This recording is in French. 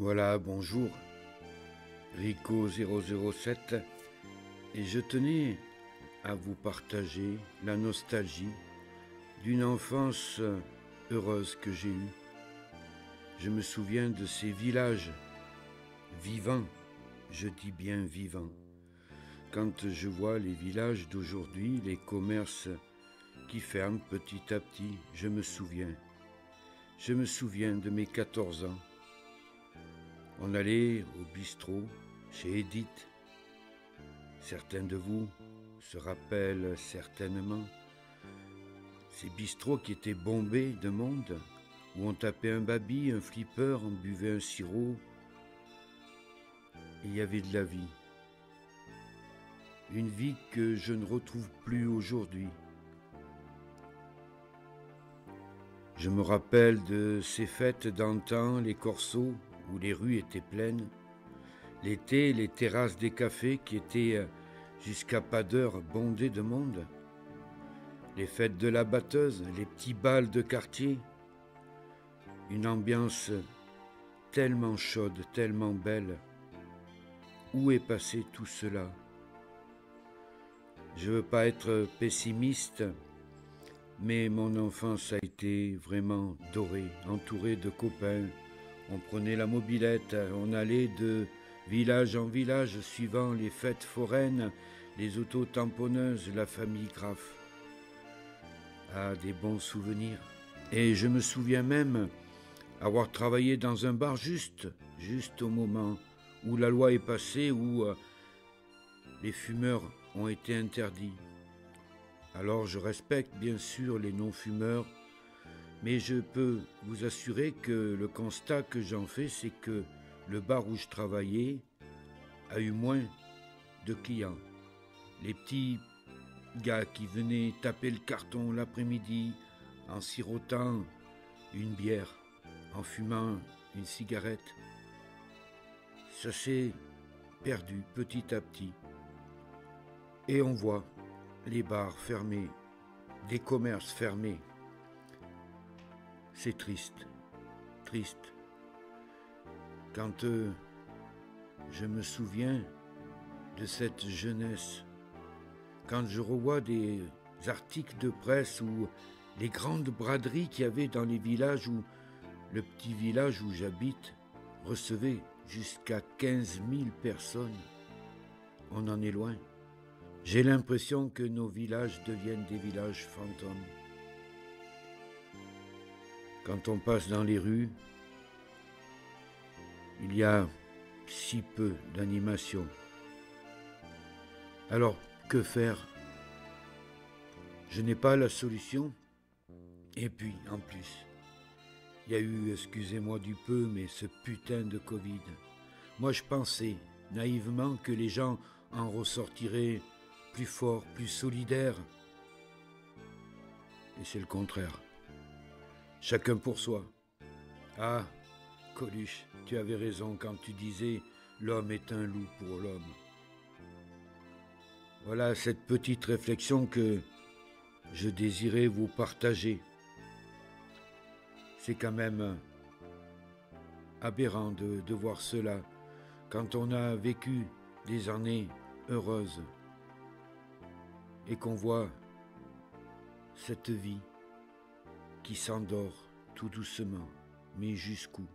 Voilà, bonjour, Rico007, et je tenais à vous partager la nostalgie d'une enfance heureuse que j'ai eue. Je me souviens de ces villages vivants, je dis bien vivants. Quand je vois les villages d'aujourd'hui, les commerces qui ferment petit à petit, je me souviens. Je me souviens de mes 14 ans. On allait au bistrot chez Edith. Certains de vous se rappellent certainement ces bistrots qui étaient bombés de monde, où on tapait un baby, un flipper, on buvait un sirop, et il y avait de la vie. Une vie que je ne retrouve plus aujourd'hui. Je me rappelle de ces fêtes d'antan, les corsos, où les rues étaient pleines. L'été, les terrasses des cafés qui étaient jusqu'à pas d'heure bondées de monde. Les fêtes de la batteuse, les petits bals de quartier. Une ambiance tellement chaude, tellement belle. Où est passé tout cela? Je ne veux pas être pessimiste, mais mon enfance a été vraiment dorée, entourée de copains. On prenait la mobilette, on allait de village en village suivant les fêtes foraines, les auto-tamponneuses, la famille Graff. Ah, des bons souvenirs. Et je me souviens même avoir travaillé dans un bar juste au moment où la loi est passée, où les fumeurs ont été interdits. Alors je respecte bien sûr les non-fumeurs, mais je peux vous assurer que le constat que j'en fais, c'est que le bar où je travaillais a eu moins de clients. Les petits gars qui venaient taper le carton l'après-midi en sirotant une bière, en fumant une cigarette, ça s'est perdu petit à petit. Et on voit les bars fermés, des commerces fermés. C'est triste, triste. Quand je me souviens de cette jeunesse, quand je revois des articles de presse ou les grandes braderies qu'il y avait dans les villages, où le petit village où j'habite recevait jusqu'à 15 000 personnes, on en est loin. J'ai l'impression que nos villages deviennent des villages fantômes. Quand on passe dans les rues, il y a si peu d'animation. Alors, que faire? Je n'ai pas la solution. Et puis, en plus, il y a eu, excusez-moi du peu, mais ce putain de Covid. Moi, je pensais naïvement que les gens en ressortiraient plus forts, plus solidaires. Et c'est le contraire. Chacun pour soi. Ah, Coluche, tu avais raison quand tu disais « l'homme est un loup pour l'homme ». Voilà cette petite réflexion que je désirais vous partager. C'est quand même aberrant de voir cela quand on a vécu des années heureuses et qu'on voit cette vie qui s'endort tout doucement. Mais jusqu'où?